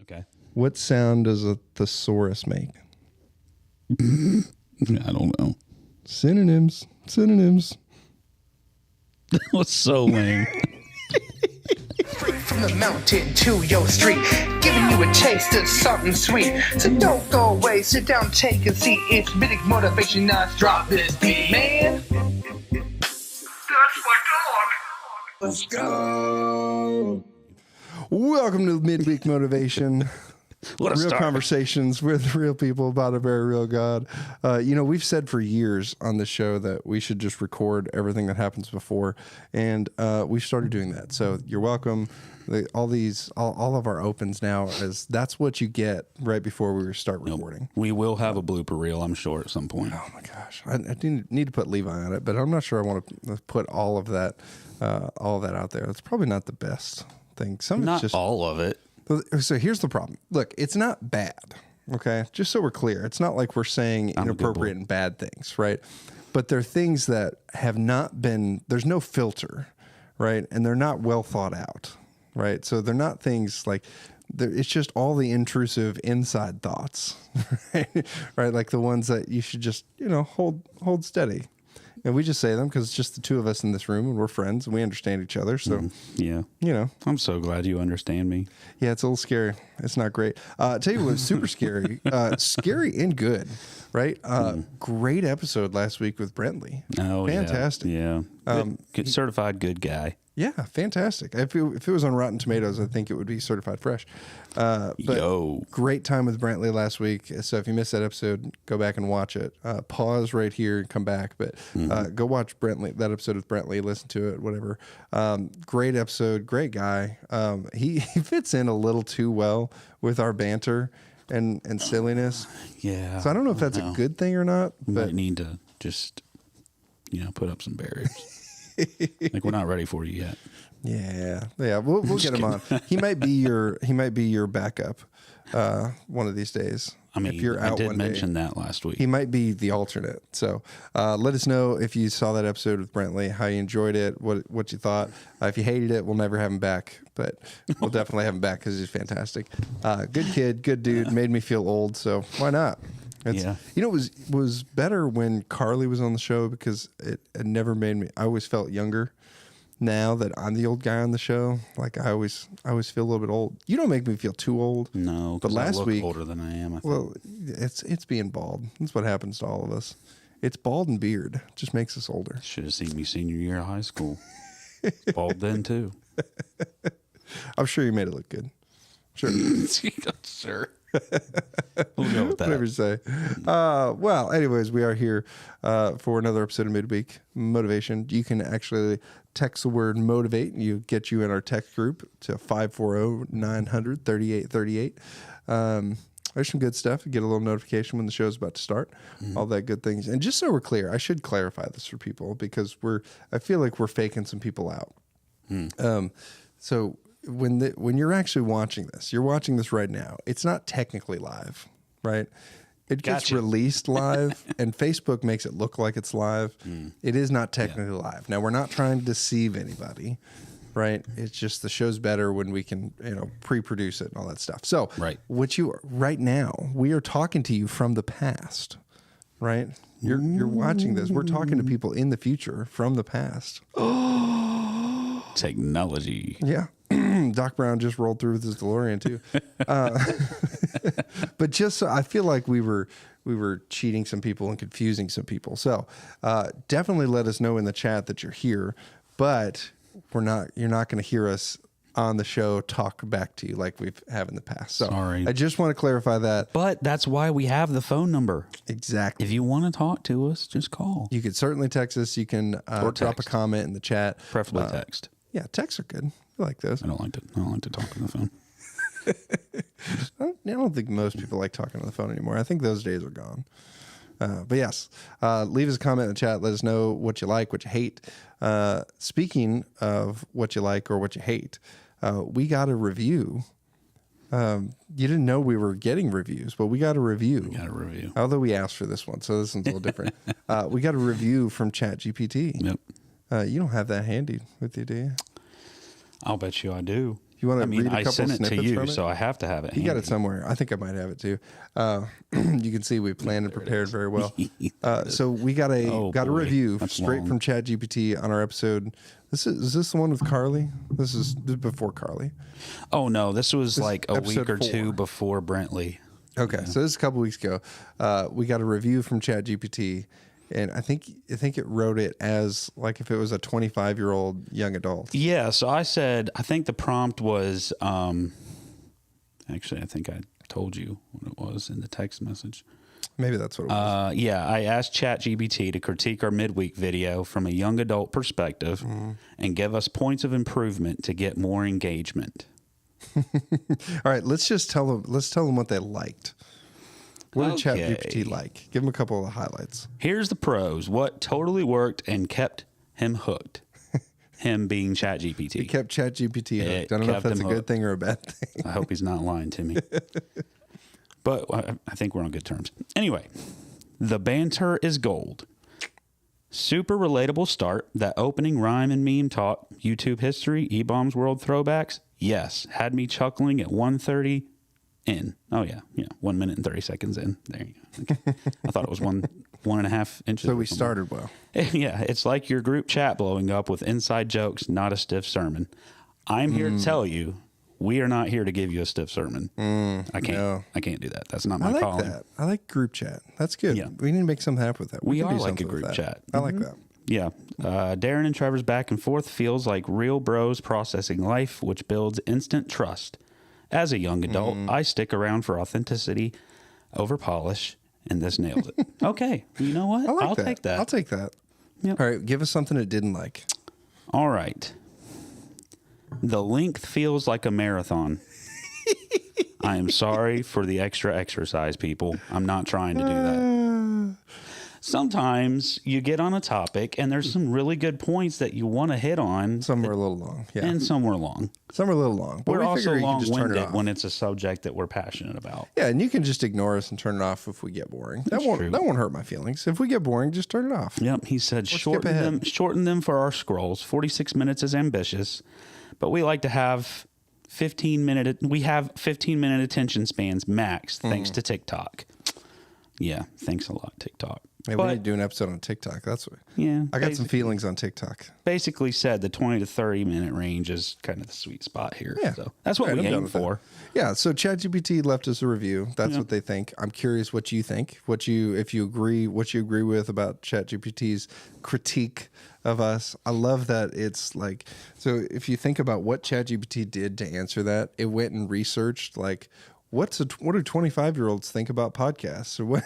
Okay. What sound does a thesaurus make? I don't know. Synonyms. That was so lame. Straight from the mountain to your street, giving you a taste of something sweet. So don't go away, sit down, take a seat. It's Midweek motivation, now drop this beat, man. That's my dog. Let's go. Welcome to Midweek Motivation. What a real start. Conversations with real people about a very real God. We've said for years on the show that we should just record everything that happens before, and we've started doing that. So you're welcome. All of our opens now is that's what you get right before we start recording. We will have a blooper reel, I'm sure, at some point. Oh my gosh, I need to put Levi on it, but I'm not sure I want to put all of that out there. That's probably not the best thing. Some Not it's just all of it. So here's the problem. Look, it's not bad, okay? Just so we're clear. It's not like we're saying inappropriate and bad things, right? But they're things that have not been, there's no filter, right? And they're not well thought out, right? So they're not things like, it's just all the intrusive inside thoughts, right? Right? Like the ones that you should just, hold steady. And we just say them because it's just the two of us in this room and we're friends and we understand each other. So, Yeah. I'm so glad you understand me. Yeah, it's a little scary. It's not great. Tell you what's super scary. Scary and good, right? Great episode last week with Brentley. Oh, fantastic. Yeah. Good, certified good guy. Yeah, fantastic. If it was on Rotten Tomatoes, I think it would be certified fresh. But great time with Brantley last week. So if you missed that episode, go back and watch it. Pause right here and come back. But go watch that episode with Brantley. Listen to it, whatever. Great episode. Great guy. He fits in a little too well with our banter and silliness. Yeah. So I don't know if that's a good thing or not. We But might need to just, put up some barriers. Like we're not ready for you yet. Yeah. We'll get him on. He might be your backup one of these days. I mean, if you're out I did one mention day. that last week. He might be the alternate. So let us know if you saw that episode with Brentley, how you enjoyed it, what you thought. If you hated it, we'll never have him back, but we'll definitely have him back because he's fantastic. Good kid, good dude. Made me feel old, so why not? It was better when Carly was on the show because it never made me. I always felt younger. Now that I'm the old guy on the show, like I always feel a little bit old. You don't make me feel too old. No, but last I look week older than I am. I think. Well, it's being bald. That's what happens to all of us. It's bald and beard. It just makes us older. Should have seen me senior year of high school. Bald then too. I'm sure you made it look good. Sure. Sure. We'll go with that. Whatever you say. Well, anyways, we are here for another episode of Midweek Motivation. You can actually text the word motivate and get you in our text group to 540-900-3838. There's some good stuff. You get a little notification when the show's about to start, all that good things. And just so we're clear, I should clarify this for people because I feel like we're faking some people out. So when you're actually watching this, you're watching this right now. It's not technically live, right? It gets released live, and Facebook makes it look like it's live. It is not technically live. Now, we're not trying to deceive anybody, right? It's just the show's better when we can, pre-produce it and all that stuff. So, right now, we are talking to you from the past, right? You're watching this. We're talking to people in the future from the past. Technology. Yeah. Doc Brown just rolled through with his DeLorean too. But just so I feel like we were cheating some people and confusing some people. So definitely let us know in the chat that you're here, but you're not going to hear us on the show talk back to you like we have in the past. So sorry. I just want to clarify that. But that's why we have the phone number. Exactly. If you want to talk to us, just call. You can certainly text us. You can drop a comment in the chat. Preferably text. Yeah, texts are good. I like those. I don't like to talk on the phone. I don't think most people like talking on the phone anymore. I think those days are gone. But yes, leave us a comment in the chat. Let us know what you like, what you hate. Speaking of what you like or what you hate, we got a review. You didn't know we were getting reviews, but we got a review. Although we asked for this one, so this one's a little different. We got a review from ChatGPT. Yep. You don't have that handy with you, do you? I'll bet you I do. You want I to mean, read a I couple sent it to snippets you, from it? so I have to have it. You got handy. it somewhere. I think I might have it too. You can see we planned and prepared very well. So we got a Oh, got a boy. review That's straight long. from ChatGPT on our episode. Is this the one with Carly? This is before Carly. Oh no, this was like a week episode or 2 4. before Brentley. Okay, so this is a couple weeks ago. We got a review from ChatGPT, and I think it wrote it as like if it was a 25-year-old young adult. Yeah, so I said I think the prompt was actually I think I told you what it was in the text message. Maybe that's what it was. Yeah, I asked ChatGPT to critique our midweek video from a young adult perspective and give us points of improvement to get more engagement. All right, let's tell them what they liked. What did Okay. ChatGPT like? Give them a couple of highlights. Here's the pros. What totally worked and kept him hooked. Him being ChatGPT. It kept ChatGPT hooked. It I don't know if kept that's a him good hooked. thing or a bad thing. I hope he's not lying to me. But I think we're on good terms. Anyway, the banter is gold. Super relatable start. That opening rhyme and meme talk, YouTube history, E-Bombs World throwbacks. Yes, had me chuckling at 1:30 in. Oh yeah, 1 minute and 30 seconds in. There you go. Okay. I thought it was 1.5 inches. So or we something. started well. Yeah, it's like your group chat blowing up with inside jokes, not a stiff sermon. I'm here to tell you, we are not here to give you a stiff sermon. I can't. no. I can't do that. That's not I my like calling. that. I like group chat. That's good. Yeah. We need to make something happen with that. We can are do like a something with group that. chat. I like that. Yeah. Darren and Trevor's back and forth feels like real bros processing life, which builds instant trust. As a young adult, I stick around for authenticity over polish, and this nails it. Okay. You know what? I like I'll that. take that. I'll take that. Yep. All right, give us something it didn't like. All right. The length feels like a marathon. I am sorry for the extra exercise, people. I'm not trying to do that. Sometimes you get on a topic and there's some really good points that you want to hit on, Some are a little long. Yeah. and some are long. Some are a little long. But We're we also figure you can just turn it long-winded off. when it's a subject that we're passionate about. Yeah, and you can just ignore us and turn it off if we get boring. That true. won't hurt my feelings. If we get boring, just turn it off. Yep, he said skip ahead. shorten them for our scrolls. 46 minutes is ambitious, but we like to have 15-minute attention spans max thanks to TikTok. Yeah, thanks a lot, TikTok. Hey, we But- need to do an episode on TikTok. That's what Yeah, I got some feelings on TikTok. basically said the 20 to 30 minute range is kind of the sweet spot here. Yeah. So that's what Right, we I'm down aim with that. for. Yeah, so ChatGPT left us a review. That's what they think. I'm curious what you think. What you agree with about ChatGPT's critique of us. I love that it's like, so if you think about what ChatGPT did to answer that, it went and researched like what do 25-year-olds think about podcasts or what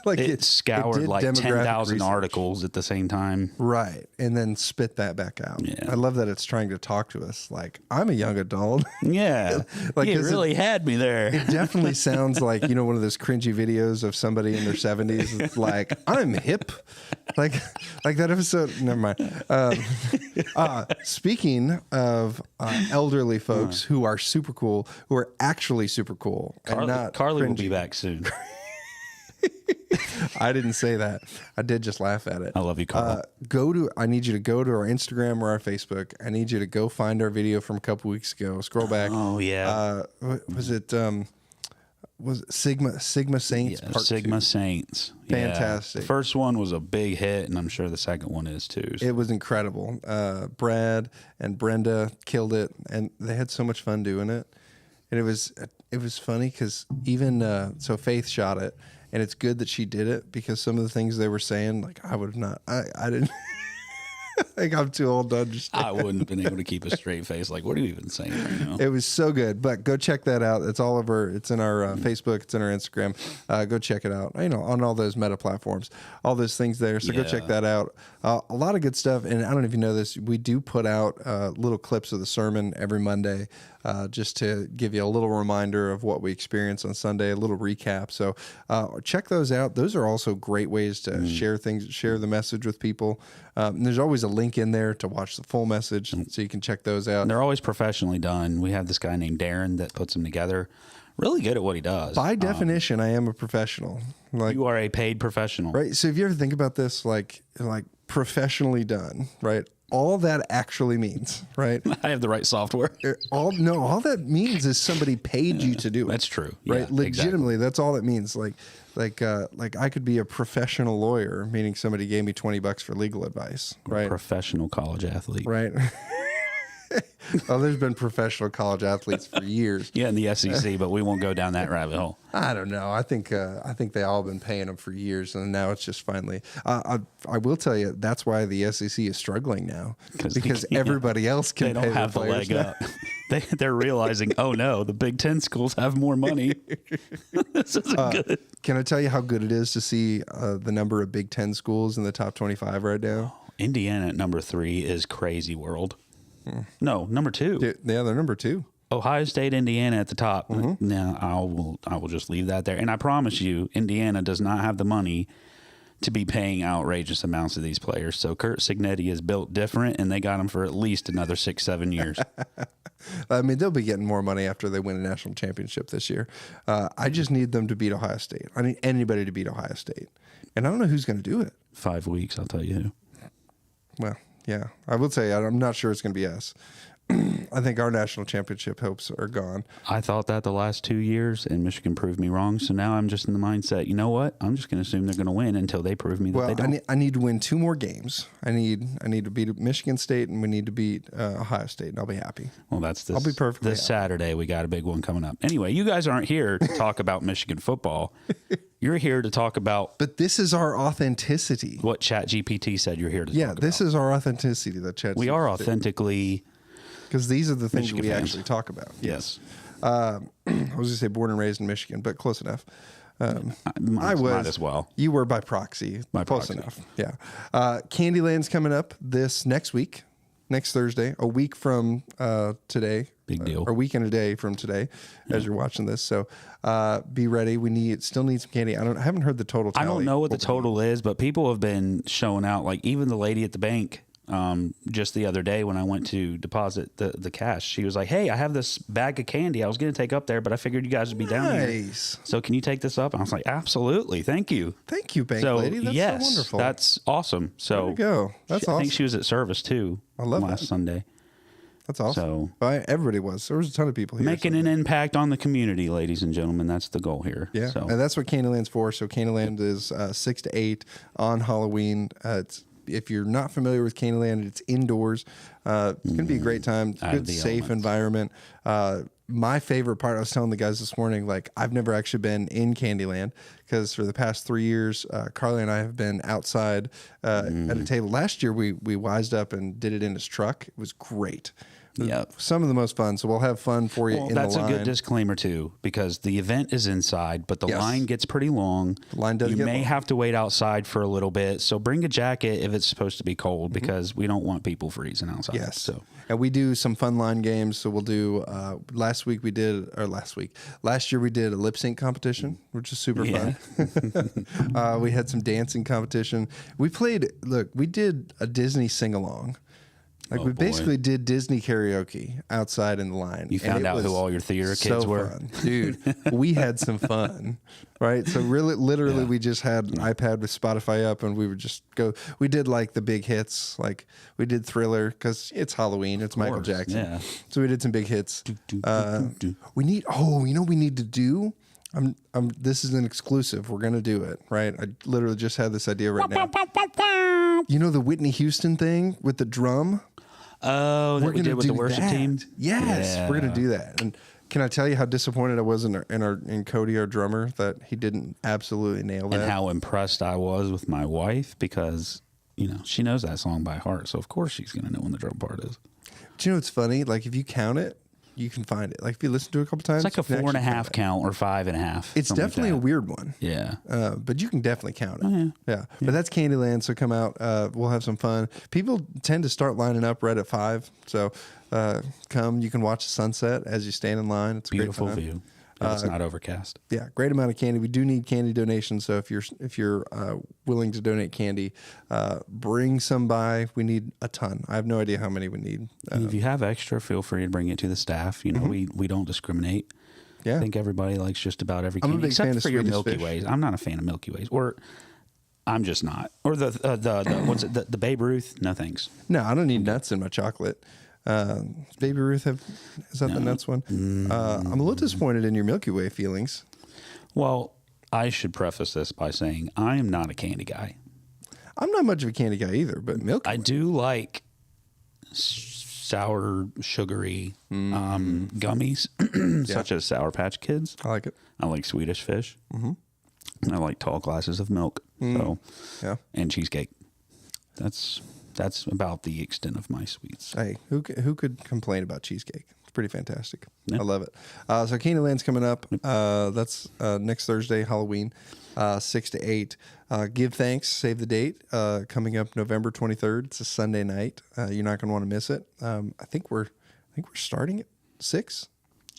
like It scoured did like demographic 10,000 research. articles at the same time. Right. And then spit that back out. Yeah. I love that it's trying to talk to us like I'm a young adult. Yeah. Like, it 'cause it- really had me there. It definitely sounds like, one of those cringy videos of somebody in their 70s. It's like, I'm hip. Like that episode. Never mind. Speaking of elderly folks who are super cool, who are actually super cool. And not Carly will cringy. be back soon. I didn't say that. I did just laugh at it. I love you, Carl. I need you to go to our Instagram or our Facebook. I need you to go find our video from a couple weeks ago. Scroll back. Oh, yeah. Was it Sigma Saints Yeah, Part Sigma 2? Saints. Yeah. Fantastic. The first one was a big hit, and I'm sure the second one is too. So. It was incredible. Brad and Brenda killed it, and they had so much fun doing it. And it was funny because even so Faith shot it, and it's good that she did it because some of the things they were saying, like I would have not. I didn't. Like I'm too old to understand. I wouldn't have been able to keep a straight face. Like, what are you even saying right now? It was so good, but go check that out. It's all over. It's in our Facebook. It's in our Instagram. Go check it out. On all those meta platforms, all those things there. So go check that out. A lot of good stuff. And I don't know if you know this. We do put out little clips of the sermon every Monday, just to give you a little reminder of what we experienced on Sunday, a little recap. So check those out. Those are also great ways to share things, share the message with people. And there's always a link in there to watch the full message, so you can check those out. They're always professionally done. We have this guy named Darren that puts them together. Really good at what he does. By definition, I am a professional. Like, You are a paid professional. right. So if you ever think about this, like professionally done, right? all that actually means, right? I have the right software. All that means is somebody paid you to do it. That's true. Right? Yeah, Legitimately, that's all it means. Like I could be a professional lawyer, meaning somebody gave me $20 for legal advice, right? Professional college athlete. Right. Oh, there's been professional college athletes for years. Yeah, in the SEC, but we won't go down that rabbit hole. I don't know. I think they all been paying them for years, and now it's just finally. I will tell you that's why the SEC is struggling now because everybody else can. They pay don't have the leg up. They're realizing, oh no, the Big Ten schools have more money. This isn't good. Can I tell you how good it is to see the number of Big Ten schools in the top 25 right now? Indiana at number 3 is crazy world. No, number 2. Yeah, they're number 2. Ohio State, Indiana at the top. Now I will just leave that there. And I promise you, Indiana does not have the money to be paying outrageous amounts of these players. So Kurt Cignetti is built different, and they got him for at least another 6-7 years. I mean, they'll be getting more money after they win a national championship this year. I just need them to beat Ohio State. I need anybody to beat Ohio State. And I don't know who's going to do it. 5 weeks, I'll tell you who. Well, yeah, I would say I'm not sure it's going to be us. I think our national championship hopes are gone. I thought that the last 2 years, and Michigan proved me wrong. So now I'm just in the mindset, you know what? I'm just going to assume they're going to win until they prove me that they don't. I need to win 2 more games. I need to beat Michigan State, and we need to beat Ohio State, and I'll be happy. Well, I'll be perfectly this happy. Saturday. We got a big one coming up. Anyway, you guys aren't here to talk about Michigan football. You're here to talk about. But this is our authenticity. What ChatGPT said you're here to talk about. Yeah, this is our authenticity that ChatGPT. We are authentically. Because these are the things Michigan we fans. actually talk about. Yes. I was going to say born and raised in Michigan, but close enough. Might as well. You were by proxy. Close enough. Yeah. Candyland's coming up this next week, next Thursday, a week from today. Big deal. A week and a day from today, as you're watching this. So be ready. We still need some candy. I haven't heard the total tally. I don't know what the total is, but people have been showing out. Like even the lady at the bank. Just the other day when I went to deposit the cash, she was like, "Hey, I have this bag of candy I was going to take up there, but I figured you guys would be down here. Nice. So can you take this up?" And I was like, "Absolutely, thank you." Thank you, bank So lady. That's yes, so wonderful. that's awesome. So there you go. That's awesome. I think she was at service too. I love last that. Sunday. That's awesome. So everybody was. There was a ton of people here. making an impact on the community, ladies and gentlemen. That's the goal here. Yeah, So and that's what Candyland's for. So Candyland is 6 to 8 on Halloween. If you're not familiar with Candyland, it's indoors. It's going to be a great time. Good, safe environment. My favorite part, I was telling the guys this morning, like I've never actually been in Candyland because for the past 3 years, Carly and I have been outside at a table. Last year, we wised up and did it in his truck. It was great. Yeah, some of the most fun. So we'll have fun for you in the line. That's a good disclaimer too, because the event is inside, but the line gets pretty long. The line does. You may have to wait outside for a little bit. So bring a jacket if it's supposed to be cold, because we don't want people freezing outside. Yes. So and we do some fun line games. So we'll do. Last year we did a lip sync competition, which is super fun. We had some dancing competition. We did a Disney sing along. Like we basically did Disney karaoke outside in the line. You found out who all your theater kids were? Fun. Dude, we had some fun, right? So literally we just had an iPad with Spotify up and we would just go. We did like the big hits. Like we did Thriller because it's Halloween. It's Michael Jackson. Yeah. So we did some big hits. We need, you know what we need to do? This is an exclusive. We're going to do it, right? I literally just had this idea right now. You know the Whitney Houston thing with the drum? Oh, that we did with the worship team? Yes, we're going to do that. And can I tell you how disappointed I was in Cody, our drummer, that he didn't absolutely nail that? And how impressed I was with my wife, because, she knows that song by heart. So, of course, she's going to know when the drum part is. Do you know what's funny? Like, if you count it, you can find it. Like if you listen to it a couple times, it's like a 4.5 count or 5.5. It's definitely a weird one. Yeah. But you can definitely count it. Oh, yeah. But that's Candyland. So come out. We'll have some fun. People tend to start lining up right at 5. So come. You can watch the sunset as you stand in line. It's a beautiful great time. view. It's not overcast. Yeah, great amount of candy. We do need candy donations, so if you're willing to donate candy, bring some by. We need a ton. I have no idea how many we need. If you have extra, feel free to bring it to the staff. We don't discriminate. Yeah, I think everybody likes just about every candy, except for your Milky Ways. I'm not a fan of Milky Ways, or I'm just not. Or the what's it? The Babe Ruth? No thanks. No, I don't need nuts in my chocolate. Does Baby Ruth is that the nuts one? I'm a little disappointed in your Milky Way feelings. Well, I should preface this by saying I am not a candy guy. I'm not much of a candy guy either, but Milky Way. I do like sour, sugary gummies, such as Sour Patch Kids. I like it. I like Swedish Fish. I like tall glasses of milk. So, Yeah. and cheesecake. That's about the extent of my sweets. Hey, who could complain about cheesecake? It's pretty fantastic. Yeah. I love it. So Candyland's coming up. That's next Thursday, Halloween, 6 to 8. Give Thanks, save the date. Coming up November 23rd. It's a Sunday night. You're not going to want to miss it. I think we're starting at 6.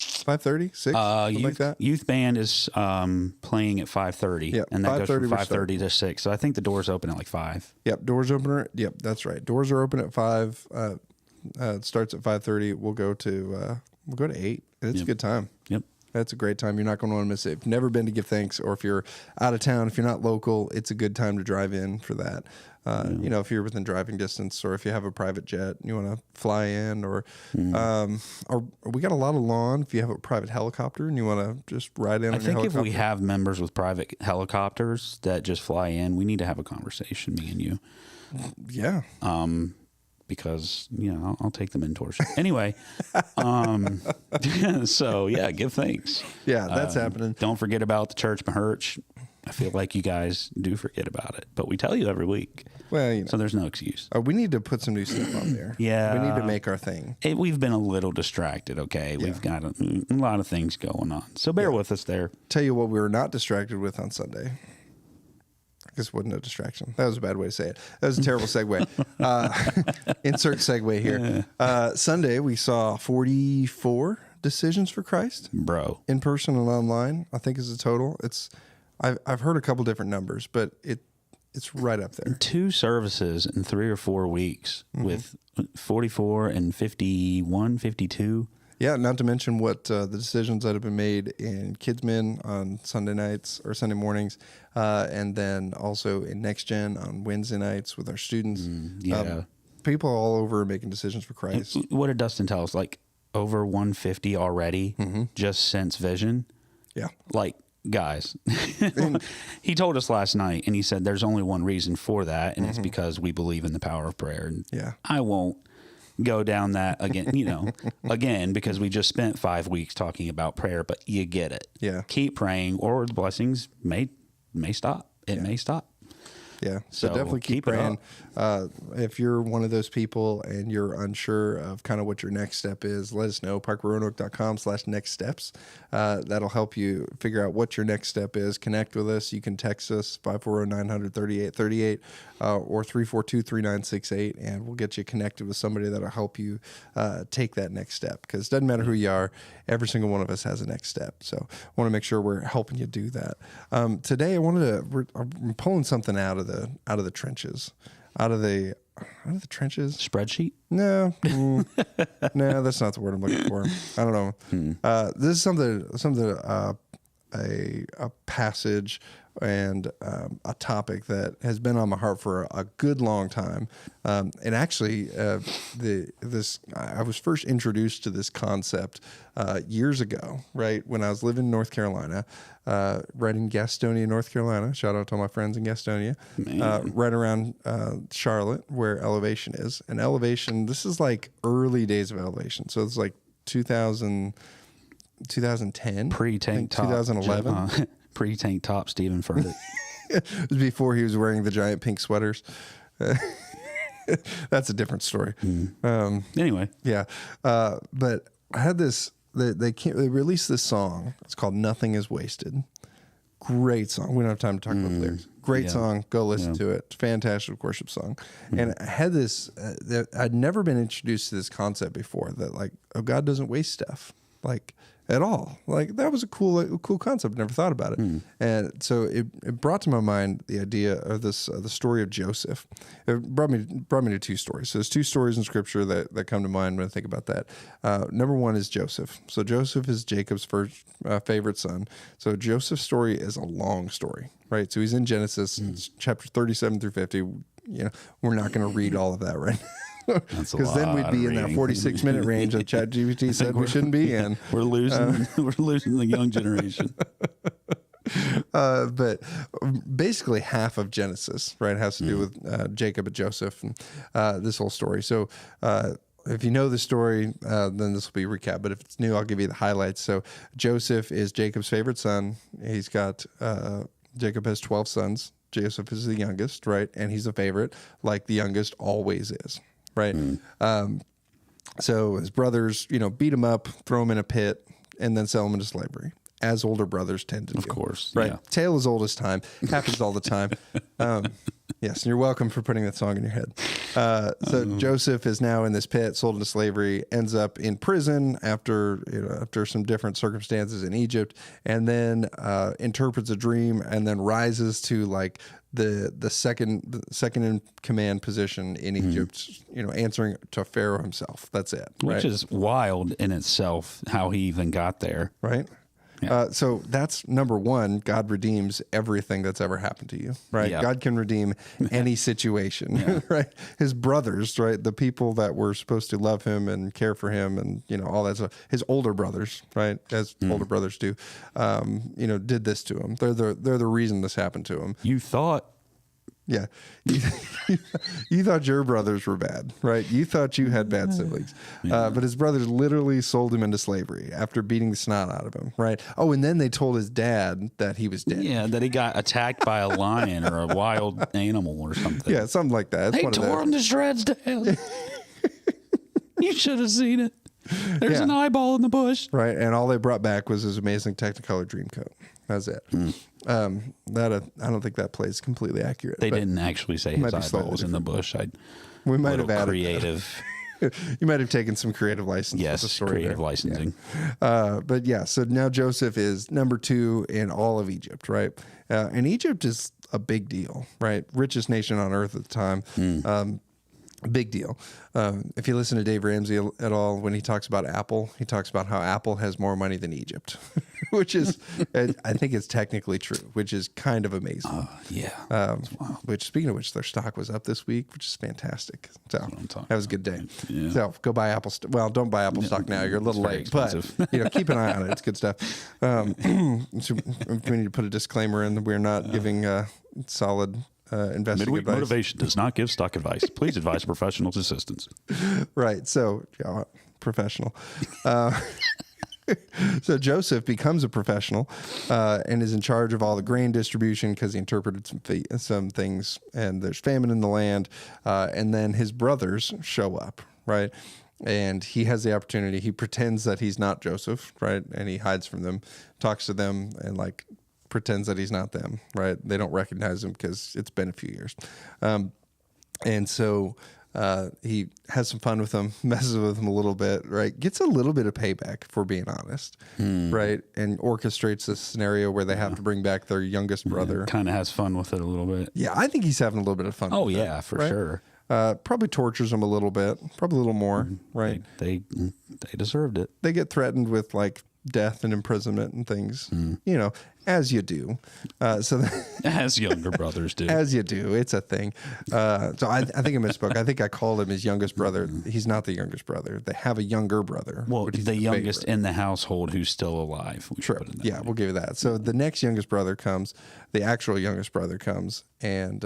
5:30, 6, something like that. Youth band is playing at 5:30, Yep, and that goes from 5:30 we're 5:30 to 6. So I think the doors open at like 5. Yep, doors open. Yep, that's right. Doors are open at 5. It starts at 5:30. We'll go to 8. It's a good time. Yep. That's a great time. You're not going to want to miss it. If you've never been to Give Thanks, or if you're out of town, if you're not local, it's a good time to drive in for that. You know, if you're within driving distance, or if you have a private jet and you want to fly in, or we got a lot of lawn. If you have a private helicopter and you want to just ride in, I on your think if helicopter. we have members with private helicopters that just fly in, we need to have a conversation, me and you. Yeah. Because, you know, I'll take them in tours. Anyway, so, yeah, give thanks. Yeah, that's happening. Don't forget about the church Maherch. I feel like you guys do forget about it, but we tell you every week. Well, you know. So there's no excuse. We need to put some new stuff on there. Yeah. We need to make our thing. We've been a little distracted, okay? Yeah. We've got a lot of things going on. So bear with us there. Tell you what we were not distracted with on Sunday. I guess it wasn't a distraction. That was a bad way to say it. That was a terrible segue. Insert segue here. Sunday, we saw 44 decisions for Christ. Bro. In person and online, I think is the total. I've heard a couple different numbers, but it's right up there. 2 services in 3 or 4 weeks with 44 and 51, 52. Yeah, not to mention what the decisions that have been made in Kidsmen on Sunday nights or Sunday mornings, and then also in Next Gen on Wednesday nights with our students. People all over making decisions for Christ. What did Dustin tell us? Like over 150 already just since Vision? Yeah. Like, guys, he told us last night, and he said there's only one reason for that, and it's because we believe in the power of prayer. And yeah. I won't go down that again, again, because we just spent 5 weeks talking about prayer, but you get it. Yeah. Keep praying, or the blessings may stop. It may stop. Yeah. So definitely keep it praying. If you're one of those people and you're unsure of kind of what your next step is, let us know. parkroanoke.com/next steps. That'll help you figure out what your next step is. Connect with us. You can text us 540-900-3838 or 342-3968, and we'll get you connected with somebody that'll help you take that next step. Because it doesn't matter who you are, every single one of us has a next step. So I want to make sure we're helping you do that. Today, I'm pulling something out of the trenches, out of the trenches. Spreadsheet? No, no, that's not the word I'm looking for. I don't know. This is something a passage and a topic that has been on my heart for a good long time. And actually, I was first introduced to this concept years ago, right when I was living in North Carolina, right in Gastonia, North Carolina. Shout out to all my friends in Gastonia, right around Charlotte, where Elevation is. And Elevation, this is like early days of Elevation, so it's like 2010, Pre-tank top. 2011. Pre-tank top Stephen Furtick. It was before he was wearing the giant pink sweaters. That's a different story. Anyway. Yeah. But I had this, they released this song. It's called Nothing Is Wasted. Great song. We don't have time to talk about the lyrics. Great song. Go listen to it. Fantastic worship song. And I had this, I'd never been introduced to this concept before, that like, oh, God doesn't waste stuff. Like, at all. Like that was a cool concept. Never thought about it. And so it brought to my mind the idea of this, the story of Joseph. It brought me to two stories. So there's two stories in scripture that come to mind when I think about that. Number one is Joseph. So Joseph is Jacob's first favorite son. So Joseph's story is a long story, right? So he's in Genesis chapter 37 through 50. You know, we're not going to read all of that right now. Because then we'd be in that 46-minute range that ChatGPT said we shouldn't be in. We're losing the young generation. But basically half of Genesis, right, has to do with Jacob and Joseph and this whole story. So if you know the story, then this will be a recap. But if it's new, I'll give you the highlights. So Joseph is Jacob's favorite son. He's got, Jacob has 12 sons. Joseph is the youngest, right? And he's a favorite, like the youngest always is. Right. So his brothers, beat him up, throw him in a pit, and then sell him into slavery, as older brothers tend to do. Of course. Right. Yeah. Tale as old as time. Happens all the time. Yes. And you're welcome for putting that song in your head. So Joseph is now in this pit, sold into slavery, ends up in prison after some different circumstances in Egypt, and then interprets a dream and then rises to like the second in command position in Egypt, answering to Pharaoh himself. That's it. Which is wild in itself, how he even got there. Right. Yeah. So that's number one. God redeems everything that's ever happened to you, right? Yeah. God can redeem any situation, right? His brothers, right? The people that were supposed to love him and care for him and, all that stuff. His older brothers, right? As older brothers do, did this to him. They're the reason this happened to him. You thought. Yeah. You thought your brothers were bad, right? You thought you had bad siblings. But his brothers literally sold him into slavery after beating the snot out of him, right? Oh, and then they told his dad that he was dead. Yeah, that he got attacked by a lion or a wild animal or something. Yeah, something like that. They tore him to shreds, Dad. You should have seen it. There's an eyeball in the bush. Right, and all they brought back was his amazing Technicolor Dreamcoat. That's it. That I don't think that plays completely accurate. They didn't actually say his eyeball was in the bush. We might have added creative. You might have taken some creative license. Yes, with the story creative there. licensing. Yeah. But yeah, so now Joseph is number 2 in all of Egypt, right? And Egypt is a big deal, right? Richest nation on earth at the time. Big deal. If you listen to Dave Ramsey at all, when he talks about Apple, he talks about how Apple has more money than Egypt, which is, I think it's technically true, which is kind of amazing. Yeah. Which, speaking of which, their stock was up this week, which is fantastic. So that was a good day. Yeah. So go buy Apple. Well, don't buy Apple stock now. You're a little late, expensive. but keep an eye on it. It's good stuff. So we need to put a disclaimer in that we're not giving solid investing Midweek advice. Motivation does not give stock advice. Please advise professional's assistance. Right. So, professional. So Joseph becomes a professional and is in charge of all the grain distribution because he interpreted some things, and there's famine in the land. And then his brothers show up, right? And he has the opportunity. He pretends that he's not Joseph, right? And he hides from them, talks to them, and pretends that he's not them, right? They don't recognize him because it's been a few years. And so he has some fun with them, messes with them a little bit, right? Gets a little bit of payback, for being honest, right? And orchestrates this scenario where they have to bring back their youngest brother. Kind of has fun with it a little bit. Yeah, I think he's having a little bit of fun. Oh, with yeah, it, for right? sure. Probably tortures him a little bit, probably a little more, right? They deserved it. They get threatened with death and imprisonment and things, as you do. As younger brothers do. As you do. It's a thing. So I think I misspoke. I think I called him his youngest brother. He's not the youngest brother. They have a younger brother. Well, but he's the youngest favorite. in the household who's still alive. True. Yeah, we'll give you that. So the next youngest brother comes, the actual youngest brother comes, and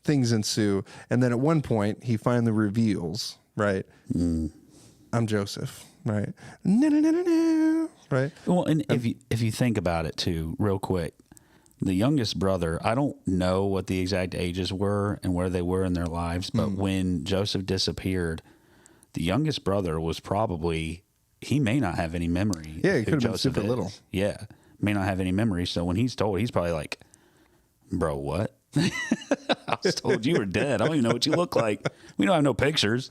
things ensue. And then at one point, he finally reveals, right, I'm Joseph, right? No, right? Well, and if you think about it too, real quick, the youngest brother, I don't know what the exact ages were and where they were in their lives, but when Joseph disappeared, the youngest brother was probably, he may not have any memory. Yeah, he of who could have been Joseph super is. little. Yeah, may not have any memory. So when he's told, he's probably like, bro, what? I was told you were dead. I don't even know what you look like. We don't have no pictures.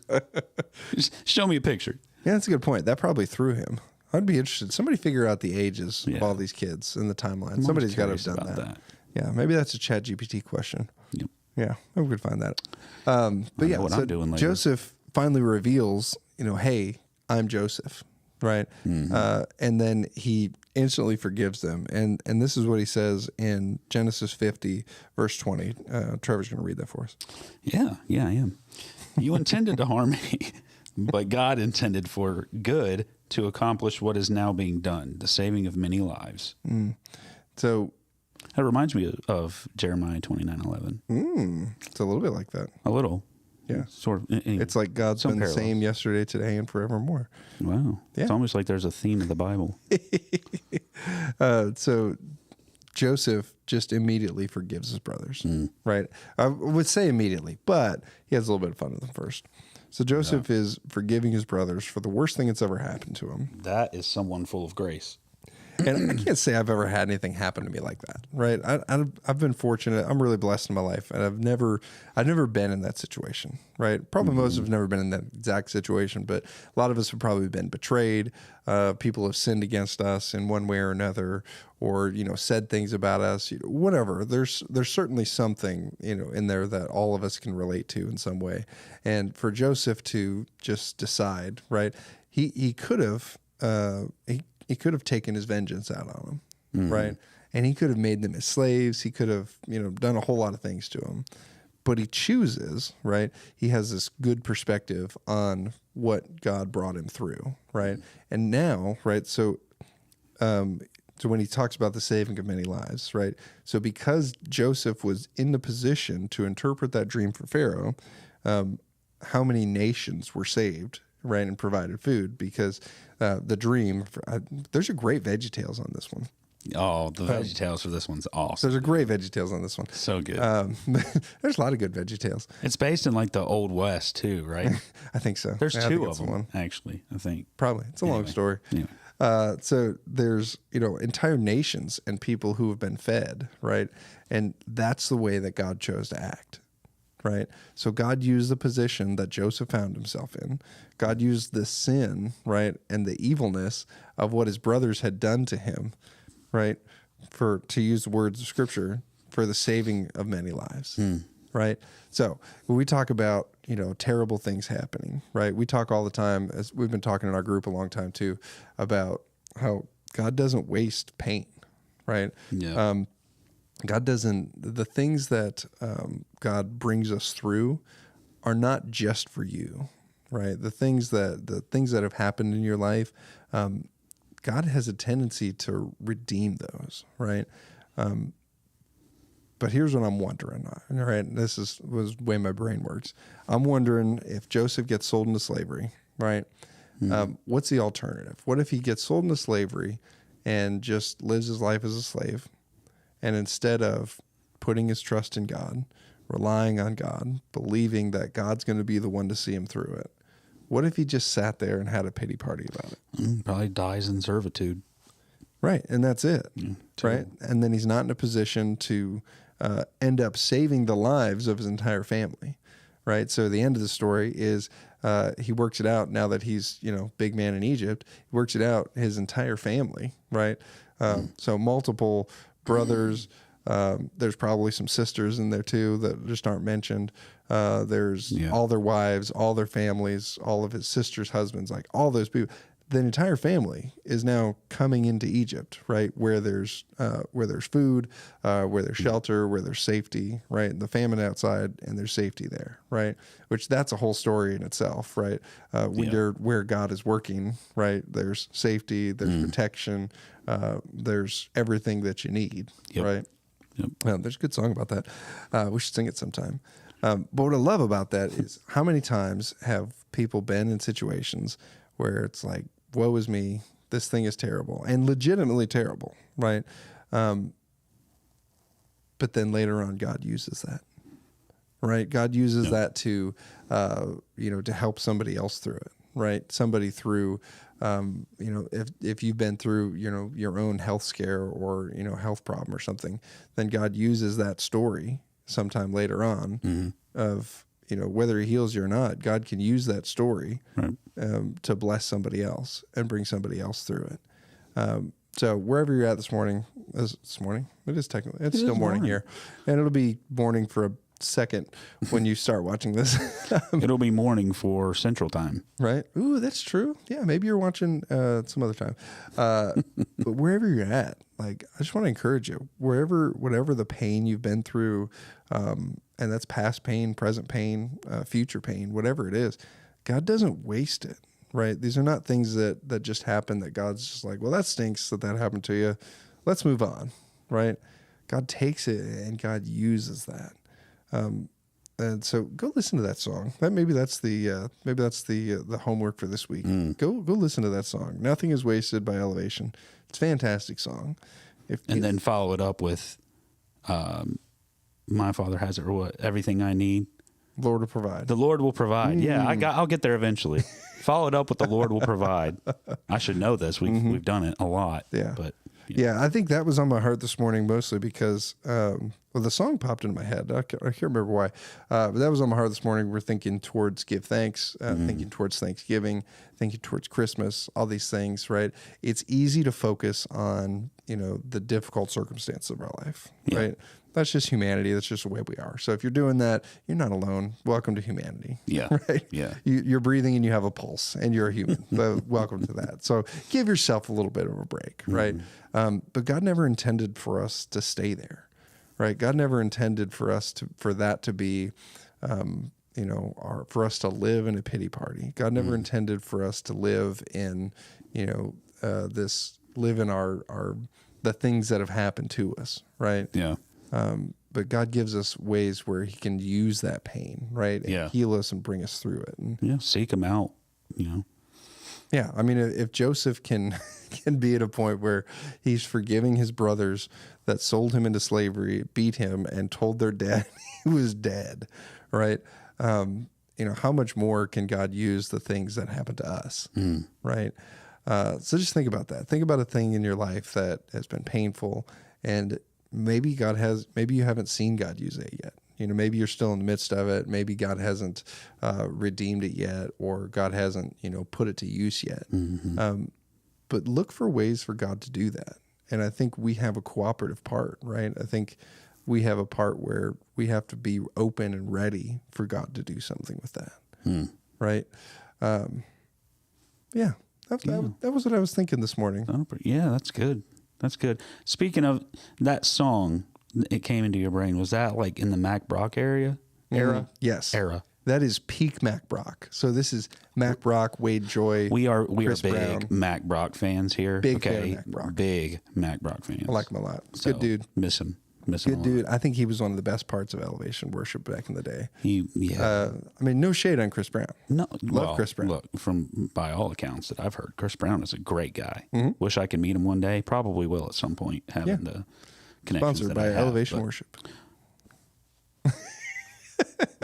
Just show me a picture. Yeah, that's a good point. That probably threw him. I'd be interested. Somebody figure out the ages of all these kids in the timeline. Somebody's got to have done that. Yeah, maybe that's a ChatGPT question. Yep. Yeah, maybe we could find that. But yeah, what I'm doing later. Joseph finally reveals, hey, I'm Joseph, right? And then he instantly forgives them. And this is what he says in Genesis 50, verse 20. Trevor's going to read that for us. Yeah, I am. You intended to harm me, but God intended for good to accomplish what is now being done, the saving of many lives. So that reminds me of Jeremiah 29:11. It's a little bit like that. A little. Yeah. Sort of. It's like God's been the same yesterday, today, and forevermore. Wow. Yeah. It's almost like there's a theme of the Bible. So Joseph just immediately forgives his brothers, right? I would say immediately, but he has a little bit of fun with them first. So Joseph is forgiving his brothers for the worst thing that's ever happened to him. That is someone full of grace. And I can't say I've ever had anything happen to me like that, right? I've been fortunate. I'm really blessed in my life, and I've never been in that situation, right? Probably most have never been in that exact situation, but a lot of us have probably been betrayed. People have sinned against us in one way or another, or said things about us, whatever. There's certainly something in there that all of us can relate to in some way. And for Joseph to just decide, right? He could have he could have taken his vengeance out on them, right? And he could have made them his slaves. He could have, done a whole lot of things to them. But he chooses, right? He has this good perspective on what God brought him through, right? And now, right? So when he talks about the saving of many lives, right? So because Joseph was in the position to interpret that dream for Pharaoh, how many nations were saved, right, and provided food? Because the dream, there's a great VeggieTales on this one. Oh, the VeggieTales for this one's awesome. There's a great VeggieTales on this one. So good. There's a lot of good VeggieTales. It's based in like the Old West too, right? I think so. There's I two think of them, actually, I think. Probably. It's a long story. Anyway. So there's, entire nations and people who have been fed, right? And that's the way that God chose to act, right? So God used the position that Joseph found himself in. God used the sin, right, and the evilness of what his brothers had done to him, right, to use the words of Scripture, for the saving of many lives, right? So when we talk about, terrible things happening, right, we talk all the time, as we've been talking in our group a long time too, about how God doesn't waste pain, right? Yeah. God doesn't, the things that God brings us through are not just for you, right? The things that have happened in your life, God has a tendency to redeem those, right? But here's what I'm wondering, all right? This was the way my brain works. I'm wondering if Joseph gets sold into slavery, right? What's the alternative? What if he gets sold into slavery and just lives his life as a slave? And instead of putting his trust in God, relying on God, believing that God's going to be the one to see him through it, what if he just sat there and had a pity party about it? Probably dies in servitude. Right, and that's it, right? And then he's not in a position to end up saving the lives of his entire family, right? So the end of the story is he works it out now that he's, big man in Egypt. He works it out, his entire family, right? So multiple brothers. There's probably some sisters in there too that just aren't mentioned. There's all their wives, all their families, all of his sisters' husbands, like all those people. The entire family is now coming into Egypt, right? Where there's food, where there's shelter, where there's safety, right? The famine outside and there's safety there, right? Which that's a whole story in itself, right? Where God is working, right? There's safety, there's protection, there's everything that you need, right? Yep. There's a good song about that. We should sing it sometime. But what I love about that is how many times have people been in situations where it's like, woe is me, this thing is terrible, and legitimately terrible, right? But then later on, God uses that, right? God uses that to, to help somebody else through it, right? Somebody through, if you've been through, your own health scare or, health problem or something, then God uses that story sometime later on of, whether he heals you or not, God can use that story Right. to bless somebody else and bring somebody else through it. So wherever you're at this morning, it is technically, it's still morning here, and it'll be morning for a second when you start watching this. It'll be morning for Central Time. Right? Ooh, that's true. Yeah, maybe you're watching some other time. But wherever you're at, like, I just want to encourage you, whatever the pain you've been through, and that's past pain, present pain, future pain, whatever it is, God doesn't waste it, right? These are not things that just happen that God's just like, well, that stinks that happened to you. Let's move on, right? God takes it and God uses that. And so go listen to that song. Maybe that's the homework for this week. Go listen to that song. Nothing is Wasted by Elevation. It's a fantastic song. Then follow it up with My Father Has It, or what? Everything I Need. Lord will provide. The Lord will provide. Yeah, I'll get there eventually. Follow it up with The Lord will provide. I should know this. We've done it a lot. Yeah. But yeah, I think that was on my heart this morning mostly because the song popped into my head. I can't remember why, but that was on my heart this morning. We're thinking towards give thanks, thinking towards Thanksgiving, thinking towards Christmas, all these things, right? It's easy to focus on, the difficult circumstances of our life, right? That's just humanity. That's just the way we are. So if you're doing that, you're not alone. Welcome to humanity. Yeah. Right? Yeah. You're breathing and you have a pulse and you're a human. But welcome to that. So give yourself a little bit of a break, right? But God never intended for us to stay there, right? God never intended for us for that to be, for us to live in a pity party. God never intended for us to live in, live in the things that have happened to us, right? Yeah. But God gives us ways where he can use that pain, right? And heal us and bring us through it. And seek him out, Yeah. I mean, if Joseph can be at a point where he's forgiving his brothers that sold him into slavery, beat him, and told their dad he was dead, right? How much more can God use the things that happen to us, right? So just think about that. Think about a thing in your life that has been painful, and maybe you haven't seen God use it yet. Maybe you're still in the midst of it. Maybe God hasn't redeemed it yet, or God hasn't, put it to use yet. But look for ways for God to do that. And I think we have a cooperative part, right? I think we have a part where we have to be open and ready for God to do something with that, right? That was what I was thinking this morning. Yeah, that's good. That's good. Speaking of that song, it came into your brain. Was that like in the Mac Brock era? Yes. Era. That is peak Mac Brock. So this is Mac Brock, Wade Joy. We are Chris big Brown. Mac Brock fans here. Big fan of Mac Brock. Big Mac Brock fans. I like him a lot. So, good dude. Miss him. Good dude. I think he was one of the best parts of Elevation worship back in the day. Yeah. No shade on Chris Brown. No, Love Chris Brown. Look, by all accounts that I've heard, Chris Brown is a great guy. Mm-hmm. Wish I could meet him one day. Probably will at some point. Having the connections Sponsored that by I have, Elevation Worship.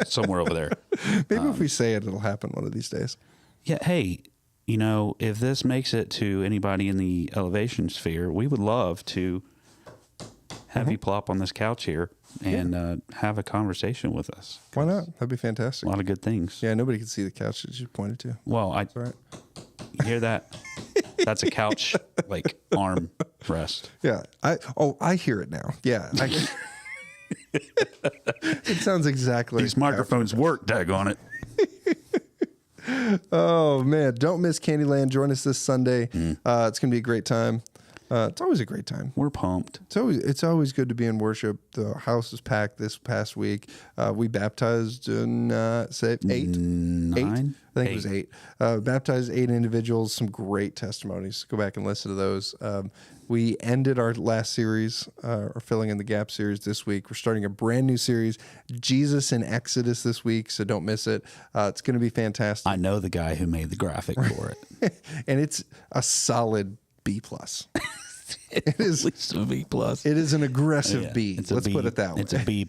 somewhere over there. Maybe if we say it, it'll happen one of these days. Yeah. Hey, if this makes it to anybody in the Elevation sphere, we would love to have you plop on this couch here and have a conversation with us. Why not? That'd be fantastic. A lot of good things. Yeah, nobody can see the couch that you pointed to. Well, All right. You hear that? That's a couch, like arm rest. Yeah. I hear it now. Yeah. It sounds exactly These like microphones work, daggone it. Oh, man. Don't miss Candyland. Join us this Sunday. It's going to be a great time. It's always a great time. We're pumped. It's always good to be in worship. The house was packed this past week. We baptized in 8? 9? I think it was 8. Baptized 8 individuals. Some great testimonies. Go back and listen to those. We ended our last series, our Filling in the Gap series this week. We're starting a brand new series, Jesus in Exodus, this week, so don't miss it. It's going to be fantastic. I know the guy who made the graphic for it. And it's a solid B+. It is at least a B+. It is an aggressive B. Let's put it that way. It's a B++.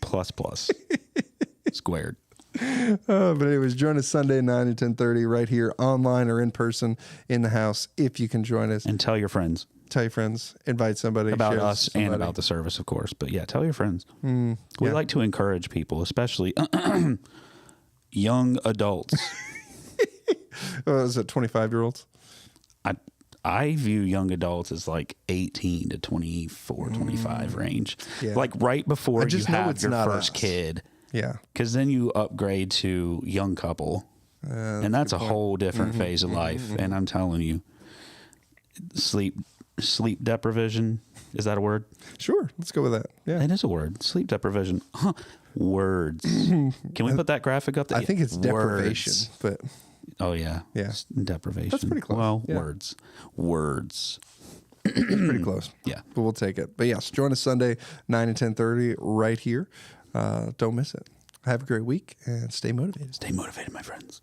Squared. But anyways, join us Sunday, 9 to 10:30 right here online or in person in the house if you can join us. And tell your friends. Tell your friends. Invite somebody. About share us somebody. and about the service, of course. But yeah, tell your friends. We like to encourage people, especially young adults. Is it 25-year-olds? I view young adults as like 18 to 24, 25 range. Yeah. Like right before you just know have it's your not first us. kid. Yeah. Because then you upgrade to young couple. And that's a whole different phase of life. And I'm telling you, sleep deprivation, is that a word? Sure. Let's go with that. Yeah. It is a word. Sleep deprivation. Huh. Words. Can we put that graphic up there? I think it's deprivation, but Oh, yeah. Yeah. It's deprivation. That's pretty close. Well, Yeah. words. it's pretty close. Yeah. But we'll take it. But yes, join us Sunday, 9 and 10:30 right here. Don't miss it. Have a great week and stay motivated. Stay motivated, my friends.